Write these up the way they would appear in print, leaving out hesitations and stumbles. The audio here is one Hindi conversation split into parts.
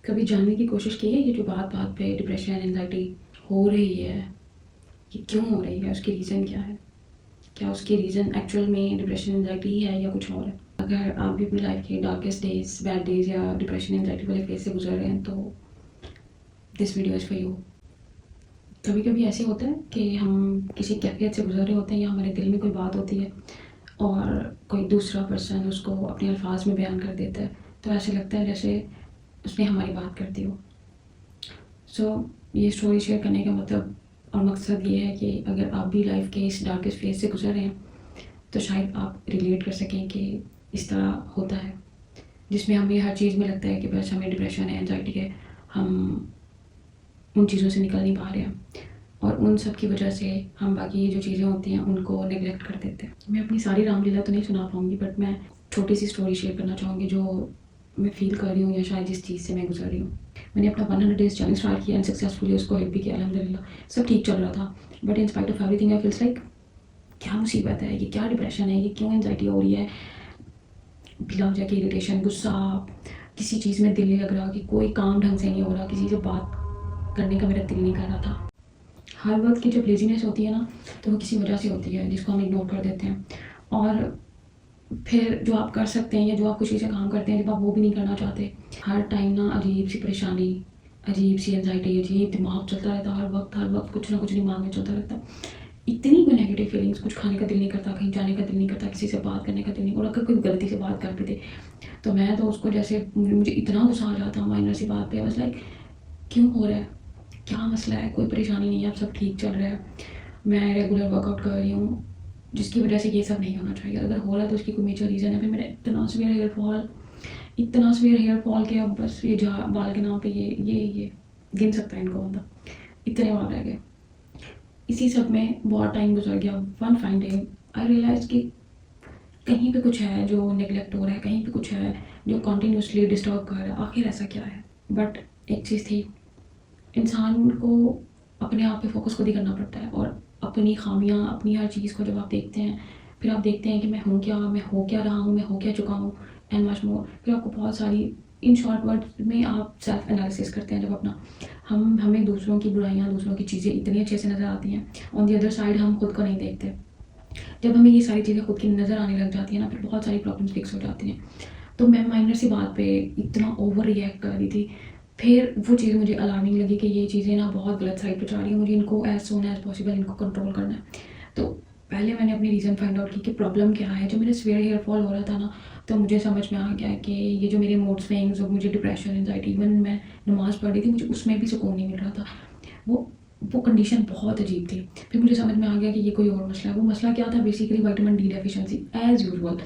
कभी जानने की कोशिश की है ये जो बात बात पे डिप्रेशन एंजाइटी हो रही है, ये क्यों हो रही है? उसके रीज़न क्या है? क्या उसके रीज़न एक्चुअल में डिप्रेशन एंजाइटी ही है या कुछ और है? अगर आप भी अपनी लाइफ के डार्केस्ट डेज, बैड डेज या डिप्रेशन एंजाइटी वाले फेज से गुजर रहे हैं तो this video is for you. कभी कभी ऐसे होता है कि हम किसी कैफियत से गुजर रहे होते हैं या हमारे दिल में कोई बात होती है और कोई दूसरा पर्सन उसको अपने अल्फाज में बयान कर देता है, तो ऐसे लगता है जैसे उसने हमारी बात कर दी हो। ये स्टोरी शेयर करने का मतलब और मकसद ये है कि अगर आप भी लाइफ के इस डार्केस्ट फेज से गुजर रहे हैं तो शायद आप रिलेट कर सकें कि इस तरह होता है, जिसमें हमें हर चीज़ में लगता है कि बस हमें डिप्रेशन है, एंजाइटी है, हम उन चीज़ों से निकल नहीं पा रहे हैं और उन सब की वजह से हम बाकी जो चीज़ें होती हैं उनको नेगलेक्ट कर देते हैं। मैं अपनी सारी रामलीला तो नहीं सुना पाऊँगी, बट मैं छोटी सी स्टोरी शेयर करना चाहूँगी जो मैं फ़ील कर रही हूँ या शायद जिस चीज़ से मैं गुजर रही हूँ। मैंने अपना 100 डेज़ चैलेंज स्टार्ट किया एंड सक्सेसफुली उसको हिट भी किया, अल्हम्दुलिल्लाह। सब ठीक चल रहा था, but in spite of everything I feels like क्या मुसीबत है, ये क्या डिप्रेशन है, ये क्यों एंजाइटी हो रही है, बिला वजह की इरिटेशन, गुस्सा, किसी चीज़ में दिल नहीं लग रहा, कि कोई काम ढंग से नहीं हो रहा, किसी से बात करने का मेरा दिल नहीं कर रहा था। हर वक्त की जब लेजीनेस होती है ना, तो वो किसी वजह से होती है जिसको हम इग्नोर कर देते हैं। और फिर जो आप कर सकते हैं या जो आप खुशी से काम करते हैं, जब आप वो भी नहीं करना चाहते, हर टाइम ना अजीब सी परेशानी, अजीब सी एंजाइटी, अजीब दिमाग चलता रहता है, हर वक्त कुछ ना कुछ दिमाग में चलता रहता है। इतनी कोई नेगेटिव फीलिंग्स, कुछ खाने का दिल नहीं करता, कहीं जाने का दिल नहीं करता, किसी से बात करने का दिल नहीं, और अगर कोई गलती से बात कर भी दे तो मैं तो उसको जैसे मुझे इतना गुस्सा आ जाता माइनर सी बात पे, बस लाइक क्यों हो रहा है, क्या मसला है, कोई परेशानी नहीं है, अब सब ठीक चल रहा है, मैं रेगुलर वर्कआउट कर रही हूँ, जिसकी वजह से ये सब नहीं होना चाहिए। अगर हो रहा है तो उसकी कोई मेजर रीज़न है। फिर मेरा इतना सीवियर हेयर फॉल कि अब बस ये जा बाल के नाम पे ये गिन सकता है इनको बंदा, इतने बाल रह गए। इसी सब में बहुत टाइम गुजर गया। One fine day I realise कि कहीं पे कुछ है जो नेगलेक्ट हो रहा है, कहीं पे कुछ है जो कॉन्टीन्यूसली डिस्टर्ब कर रहा है, आखिर ऐसा क्या है? बट एक चीज़ थी, इंसान को अपने आप पे फोकस खुद ही करना पड़ता है, और अपनी खामियां, अपनी हर चीज़ को जब आप देखते हैं, फिर आप देखते हैं कि मैं हूँ क्या, मैं हो क्या रहा हूँ, मैं हो क्या चुका हूँ, एंड मच मोर। फिर आपको बहुत सारी, इन शॉर्ट वर्ड में आप सेल्फ एनालिसिस करते हैं जब अपना, हमें दूसरों की बुराइयाँ, दूसरों की चीज़ें इतनी अच्छे से नज़र आती हैं, ऑन दी अदर साइड हम खुद को नहीं देखते। जब हमें ये सारी चीज़ें खुद की नज़र आने लग जाती है ना, फिर बहुत सारी प्रॉब्लम्स फिक्स हो जाती हैं। तो मैं माइनर सी बात पे इतना ओवर रिएक्ट कर रही थी। फिर वो चीज़ मुझे अलार्मिंग लगी कि ये चीज़ें ना बहुत गलत साइड पे जा रही हैं, मुझे इनको एज सोन एज पॉसिबल इनको कंट्रोल करना है। तो पहले मैंने अपनी रीज़न फाइंड आउट की कि प्रॉब्लम क्या है। जब मेरा सवेयर हेयर फॉल हो रहा था ना, तो मुझे समझ में आ गया कि ये जो मेरे मूड स्विंग्स और मुझे डिप्रेशन, एंजाइटी, इवन मैं नमाज़ पढ़ रही थी मुझे उसमें भी सुकून नहीं मिल रहा था। वो वो कंडीशन बहुत अजीब थी। फिर मुझे समझ में आ गया कि ये कोई और मसला है। वो मसला क्या था? Basically vitamin D deficiency as usual.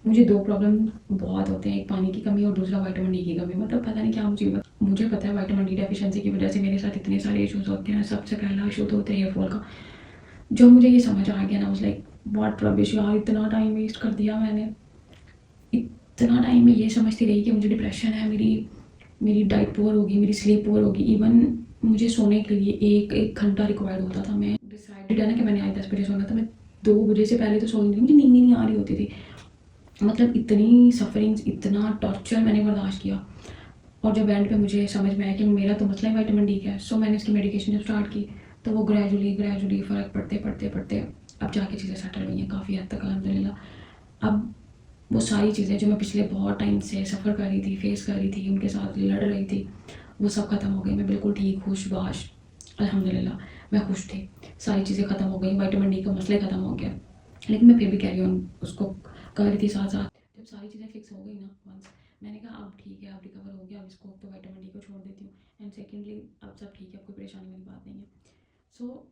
मुझे 2 प्रॉब्लम बहुत होते हैं, एक पानी की कमी और दूसरा विटामिन डी की कमी। मतलब पता नहीं क्या मुसीबत। मुझे पता है विटामिन डी डेफिशिएंसी की वजह से मेरे साथ इतने सारे इश्यूज़ होते हैं। सबसे पहला इशू तो होता है हेयर फॉल का। जब मुझे ये समझ आ गया ना, I was like what rubbish यार, इतना टाइम वेस्ट कर दिया मैंने। इतना टाइम मैं ये समझती रही कि मुझे डिप्रेशन है, मेरी मेरी डाइट पुअर होगी, मेरी स्लीप पुअर होगी। इवन मुझे सोने के लिए एक घंटा रिक्वायर्ड होता था। मैं डिसाइडेड है ना कि मैंने आज 10 बजे सोना था, मैं 2 बजे से पहले तो सो नहीं थी, मुझे नींद ही नहीं आ रही होती थी। मतलब इतनी सफरिंग्स, इतना टॉर्चर मैंने बर्दाश्त किया। और जब एंड पे मुझे समझ में आया कि मेरा तो मसला ही विटामिन डी का है, सो मैंने इसकी मेडिकेशन जब स्टार्ट की तो वो ग्रेजुअली फ़र्क पड़ते अब जाके चीज़ें सेटल हुई हैं काफ़ी हद तक, अल्हम्दुलिल्लाह। अब वो सारी चीज़ें जो मैं पिछले बहुत टाइम से सफ़र कर रही थी, फेस कर रही थी, उनके साथ लड़ रही थी, वो सब ख़त्म हो गई। मैं बिल्कुल ठीक, खुश-बाश, अल्हम्दुलिल्लाह, मैं खुश थी। सारी चीज़ें ख़त्म हो गई, विटामिन डी का मसला ही ख़त्म हो गया। लेकिन मैं फिर भी कैरी ऑन उसको कर रही थी साथ-साथ। जब सारी चीज़ें फिक्स हो गई ना वंस, मैंने कहा अब ठीक है, अब रिकवर हो गया, अब इसको तो विटामिन डी को छोड़ देती हूँ, एंड सेकेंडली अब सब ठीक है, अब कोई परेशानी वाली बात नहीं है। सो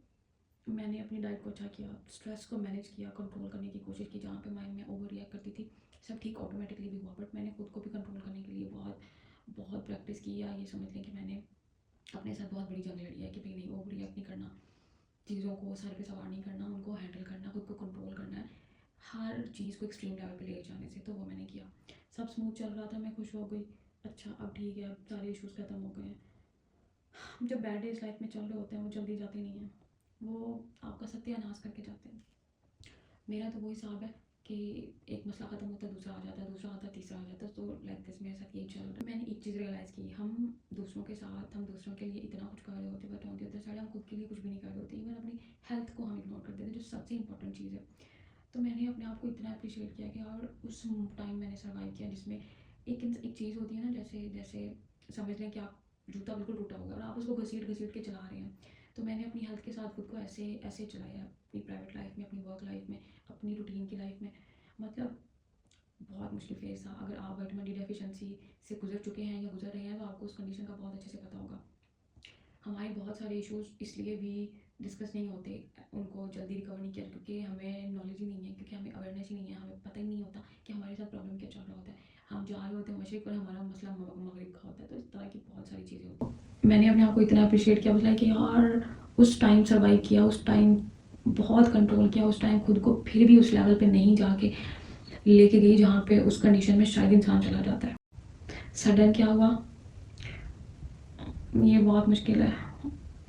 मैंने अपनी डाइट को अच्छा किया, स्ट्रेस को मैनेज किया, कंट्रोल करने की कोशिश की। जहाँ पे माइंड में ओवर रिएक्ट करती थी, सब ठीक ऑटोमेटिकली भी हुआ, बट मैंने खुद को भी कंट्रोल करने के लिए बहुत बहुत प्रैक्टिस की, या ये समझ लें कि मैंने अपने साथ बहुत बड़ी जंग लड़ी है कि भाई नहीं, ओवर रिएक्ट नहीं करना, चीज़ों को सर पे सवार नहीं करना, उनको हैंडल करना, खुद को कंट्रोल करना है, हर चीज़ को एक्सट्रीम लेवल पे ले जाने से। तो वो मैंने किया। सब स्मूथ चल रहा था, मैं खुश हो गई। अच्छा अब ठीक है, अब सारे इश्यूज़ ख़त्म हो गए हैं। जब बैड डेज लाइफ में चल रहे होते हैं वो जल्दी जाते नहीं हैं, वो आपका सत्यानाश करके जाते हैं। मेरा तो वो हिसाब है कि एक मसला ख़त्म होता है, दूसरा आ जाता है, दूसरा आता है, तीसरा आ जाता है। तो लाइक दिस मेरे साथ यही चल रहा है। मैंने एक चीज़ रियलाइज़ की, हम के साथ हम दूसरों के लिए इतना कुछ कर रहे होते, but on the other side हम खुद के लिए कुछ भी नहीं कर रहे होते। इवन अपनी हेल्थ को हम इग्नोर कर देते हैं, जो सबसे इंपॉर्टेंट चीज़ है। तो मैंने अपने आप को इतना अप्रिशिएट किया कि और उस टाइम मैंने सर्वाइव किया, जिसमें एक चीज़ होती है ना, जैसे जैसे समझ लें कि आप जूता बिल्कुल टूटा होगा और आप उसको घसीट घसीट के चला रहे हैं। तो मैंने अपनी हेल्थ के साथ खुद को ऐसे ऐसे चलाया, अपनी प्राइवेट लाइफ में, अपनी वर्क लाइफ में, अपनी रूटीन की लाइफ में। मतलब बहुत मुश्किल फेज़ था। अगर आप विटामिन डी डेफिशिएंसी से गुजर चुके हैं या गुजर रहे हैं तो आपको उस कंडीशन का बहुत अच्छे से पता होगा। हमारे बहुत सारे इश्यूज़ इसलिए भी डिस्कस नहीं होते, उनको जल्दी रिकवर नहीं किया, क्योंकि हमें नॉलेज ही नहीं है, क्योंकि हमें अवेयरनेस ही नहीं है, हमें पता ही नहीं होता कि हमारे साथ प्रॉब्लम क्या चल रहा होता है। हम जा रहे होते हैं मशरिक़ और हमारा मसला मगरिब का होता है। तो इस तरह की बहुत सारी चीज़ें होती हैं। मैंने अपने आप को इतना अप्रिशिएट किया, मतलब कि यार उस टाइम सर्वाइव किया, उस टाइम बहुत कंट्रोल किया, उस टाइम खुद को फिर भी उस लेवल पे नहीं जाके लेके गई जहाँ पे उस कंडीशन में शायद इंसान चला जाता है। सडन क्या हुआ, ये बहुत मुश्किल है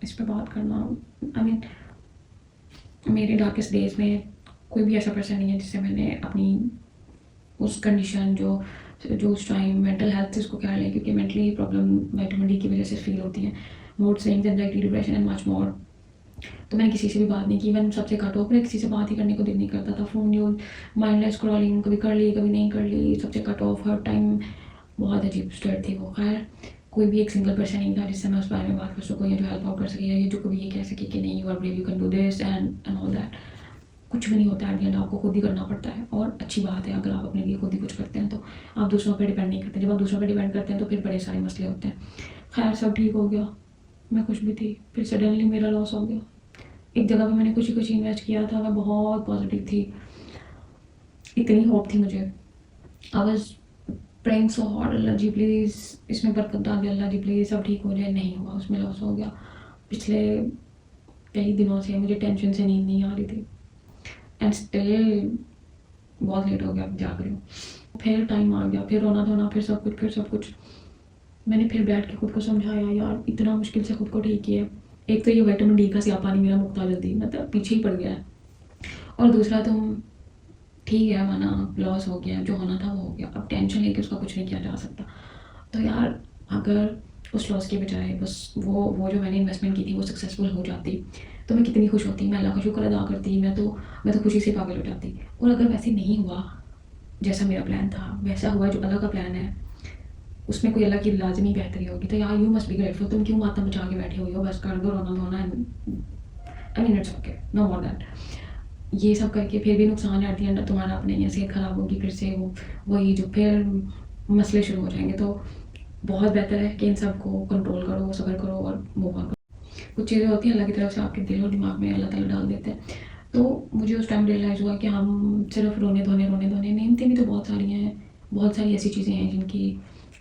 इस पर बात करना। आई मीन मेरे डार्केस्ट डेज में कोई भी ऐसा पर्सन नहीं है जिससे मैंने अपनी उस कंडीशन जो जो उस टाइम मेंटल हेल्थ इसको कह लें, क्योंकि मेंटली प्रॉब्लम विटामिन डी की वजह से फील होती है, mood swings, anxiety, depression and much more. तो मैंने किसी से भी बात नहीं की, इवन सबसे कट ऑफ, किसी से बात ही करने को दिल नहीं करता था। फ़ोन यूज, माइंडलेस स्क्रॉलिंग, कभी कर ली कभी नहीं कर ली, सबसे कट ऑफ हर टाइम। बहुत अजीब स्टेट थी वो। खैर कोई भी एक सिंगल पर्सन नहीं था जिससे मैं उस बारे में बात कर सकूँ या जो हेल्प आउट कर सके, या जो कभी ये कह सके कि नहीं you are brave, you can do this and all that. कुछ भी नहीं होता है, एट द एंड आपको खुद ही करना पड़ता है। और अच्छी बात है अगर आप अपने लिए खुद ही कुछ करते हैं तो आप दूसरों पर डिपेंड नहीं करते। जब आप दूसरों पर डिपेंड करते हैं तो फिर बड़े सारे मसले होते हैं। खैर सब ठीक हो गया, मैं खुश भी थी। फिर सडनली मेरा लॉस हो गया। एक जगह पे मैंने कुछ ही इन्वेस्ट किया था, मैं बहुत पॉजिटिव थी, इतनी होप थी मुझे। I was praying so hard, Allah ji please इसमें बरकत डाल दे, अल्लाह जी प्लीज़ सब ठीक हो जाए। नहीं हुआ, उसमें लॉस हो गया। पिछले कई दिनों से मुझे टेंशन से नींद नहीं आ रही थी, एंड स्टिल बहुत लेट हो गया, जाग रही हूँ। फिर टाइम आ गया, फिर रोना धोना, फिर सब कुछ। मैंने फिर बैठ के खुद को समझाया, यार इतना मुश्किल से खुद को ठीक किया। एक तो ये विटामिन डी का स्यापा नहीं मेरा मुक्ता जल्दी, मतलब पीछे ही पड़ गया है, और दूसरा तुम ठीक है माना लॉस हो गया, जो होना था वो हो गया, अब टेंशन लेके उसका कुछ नहीं किया जा सकता। तो यार अगर उस लॉस के बजाय बस वो जो मैंने इन्वेस्टमेंट की थी वो सक्सेसफुल हो जाती तो मैं कितनी खुश होती, मैं अल्लाह का शुक्र अदा करती, मैं तो खुशी से पागल हो जाती। और अगर वैसे नहीं हुआ जैसा मेरा प्लान था, वैसा हुआ जो अल्लाह का प्लान है, उसमें कोई अल्लाह की लाजमी बेहतरी होगी, तो यार यू मस्ट बी ग्रेटफुल। तुम क्यों मातम मचा के बैठे हुई हो, बस कर दो रोना धोना, I mean it's okay, no more that. ये सब करके फिर भी नुकसान है, एट द एंड तुम्हारा अपने ही, सेहत ख़राब होगी, फिर से वही जो फिर मसले शुरू हो जाएंगे। तो बहुत बेहतर है कि इन सब को कंट्रोल करो, सब्र करो और मूव ऑन करो। कुछ चीज़ें होती हैं अल्लाह की तरफ से आपके दिल और दिमाग में अल्लाह ताला डाल देते हैं। तो मुझे उस टाइम रियलाइज़ हुआ कि हम सिर्फ रोने धोने नेमतें भी तो बहुत सारी हैं, बहुत सारी ऐसी चीज़ें हैं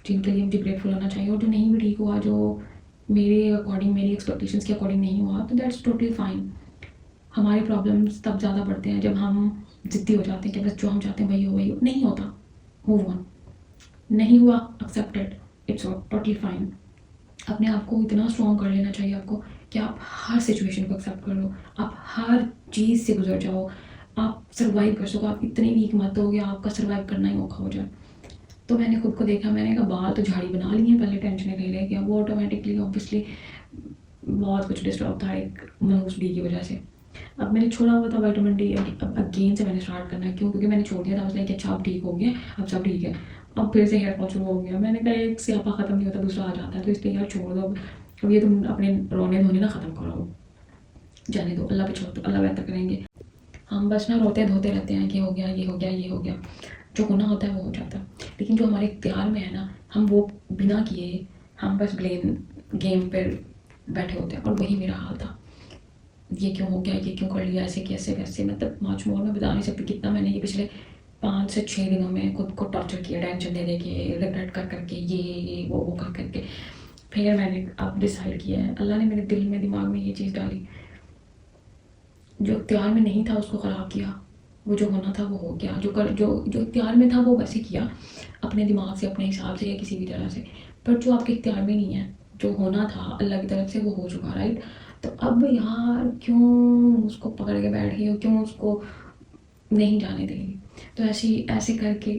जिनके लिए मुझे ग्रेटफुल होना चाहिए। और जो नहीं भी ठीक हुआ, जो मेरे अकॉर्डिंग, मेरी एक्सपेक्टेशंस के अकॉर्डिंग नहीं हुआ, तो दैट्स टोटली फाइन। हमारे प्रॉब्लम्स तब ज़्यादा बढ़ते हैं जब हम ज़िद्दी हो जाते हैं कि बस जो हम चाहते हैं वही हो। नहीं होता, मूव ऑन। नहीं हुआ, एक्सेप्टेड, इट्स टोटली फाइन। अपने आप को इतना स्ट्रॉन्ग कर लेना चाहिए आपको कि आप हर सिचुएशन को एक्सेप्ट कर लो, आप हर चीज़ से गुजर जाओ, आप सर्वाइव कर सको। आप इतनी वीक मत हो गया आपका सर्वाइव करना ही औखा हो जाए। तो मैंने खुद को देखा, मैंने कहा बाल तो झाड़ी बना ली है पहले टेंशन ले लेके, अब वो ऑटोमेटिकली ऑब्वियसली बहुत कुछ डिस्टर्ब था एक मनहूस डी की वजह से। अब मैंने छोड़ा हुआ था विटामिन डी, अब अगेन से मैंने स्टार्ट करना है। क्यों? क्योंकि मैंने छोड़ दिया था, उसने कि अच्छा अब ठीक हो गया, अब सब ठीक है। अब फिर से हेयर फॉल शुरू हो गया। मैंने कहा एक स्यापा ख़त्म नहीं होता, दूसरा आ जाता है, तो इसलिए यार छोड़ दो अब ये तुम अपने रोने धोने ना ख़त्म करो, जाने दो, अल्लाह पे छोड़ दो, अल्लाह बेहतर करेंगे। हम बस ना रोते धोते रहते हैं कि हो गया, ये हो गया, ये हो गया। जो होना होता है वो हो जाता है, लेकिन जो हमारे इख्तियार में है ना, हम वो बिना किए हम बस ब्लेम गेम पर बैठे होते हैं। और वही मेरा हाल था, ये क्यों हो गया, ये क्यों कर लिया, ऐसे कैसे वैसे, मतलब मच मोर मैं बता नहीं सकती कितना मैंने ये पिछले 5 से 6 दिनों में खुद को टॉर्चर किया, टेंशन दे के, रिग्रेट कर करके, ये वो कर करके। फिर मैंने अब डिसाइड किया है, अल्लाह ने मेरे दिल में दिमाग में ये चीज़ डाली, जो इख्तियार में नहीं था उसको ख़राब किया, वो जो होना था वो हो गया, जो इख्तियार में था वो वैसे किया अपने दिमाग से, अपने हिसाब से या किसी भी तरह से। पर जो आपके इख्तियार में नहीं है, जो होना था अल्लाह की तरफ से, वो हो चुका, राइट। तो अब यार क्यों उसको पकड़ के बैठ गई हो, क्यों उसको नहीं जाने देगी। तो ऐसे करके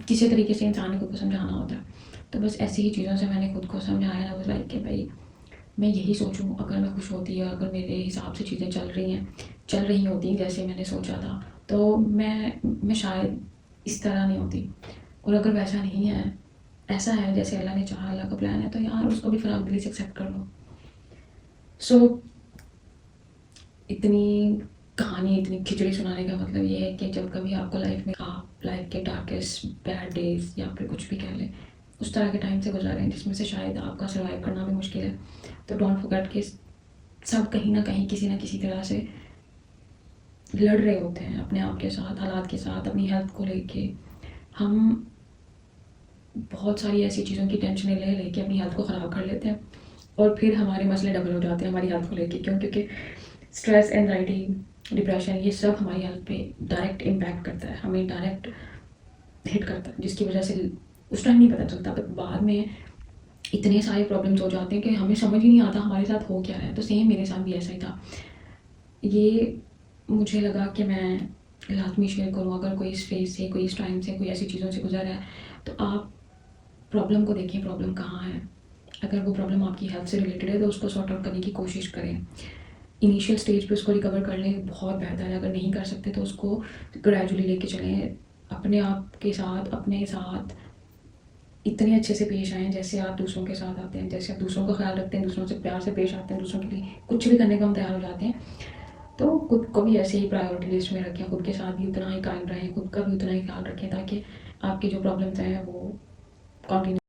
किसी तरीके से इंसान को समझाना होता है। तो बस ऐसी ही चीज़ों से मैंने खुद को समझाया। वाज लाइक कि भाई मैं यही सोचूं, अगर मैं खुश होती है, अगर मेरे हिसाब से चीज़ें चल रही होती जैसे मैंने सोचा था, तो मैं शायद इस तरह नहीं होती। और अगर वैसा नहीं है, ऐसा है जैसे अल्लाह ने चाहा, अल्लाह का प्लान है, तो यार उसको भी फ़राक दिली से एक्सेप्ट कर लो। सो इतनी कहानी, इतनी खिचड़ी सुनाने का मतलब ये है कि जब कभी आपको लाइफ में, आप लाइफ के डार्केस्ट बैड डेज या फिर कुछ भी कह लें, उस तरह के टाइम से गुजर रहे हैं जिसमें से शायद आपका सर्वाइव करना भी मुश्किल है, तो डोंट फॉरगेट कि सब कहीं ना कहीं किसी ना किसी तरह से लड़ रहे होते हैं अपने आप के साथ, हालात के साथ, अपनी हेल्थ को लेके। हम बहुत सारी ऐसी चीज़ों की टेंशन ले लेके अपनी हेल्थ को ख़राब कर लेते हैं, और फिर हमारे मसले डबल हो जाते हैं हमारी हेल्थ को लेके। क्यों? क्योंकि स्ट्रेस, एनजाइटी, डिप्रेशन, ये सब हमारी हेल्थ पे डायरेक्ट इम्पैक्ट करता है, हमें डायरेक्ट हिट करता है, जिसकी वजह से उस टाइम नहीं पता चलता, बट बाद में इतने सारे प्रॉब्लम्स हो जाते हैं कि हमें समझ ही नहीं आता हमारे साथ हो क्या रहा है। तो सेम मेरे साथ भी ऐसा ही था। ये मुझे लगा कि मैं लाजमी शेयर करूँ, अगर कोई इस फेज़ से, कोई इस टाइम से, कोई ऐसी चीज़ों से गुजर रहा है, तो आप प्रॉब्लम को देखें, प्रॉब्लम कहाँ है। अगर वो प्रॉब्लम आपकी हेल्थ से रिलेटेड है तो उसको सॉर्ट आउट करने की कोशिश करें, इनिशियल स्टेज पे उसको रिकवर कर लें, बहुत बेहतर है। अगर नहीं कर सकते तो उसको ग्रेजुअली लेके चलें, अपने आप के साथ, अपने साथ इतने अच्छे से पेश आएँ जैसे आप दूसरों के साथ आते हैं, जैसे आप दूसरों का ख्याल रखते हैं, दूसरों से प्यार से पेश आते हैं, दूसरों के लिए कुछ भी करने को हम तैयार हो जाते हैं। तो खुद को भी ऐसे ही प्रायोरिटी लिस्ट में रखें, खुद के साथ भी उतना ही काइंड रहें, खुद का भी उतना ही ख्याल रखें, ताकि आपकी जो प्रॉब्लम्स हैं वो कंटिन्यू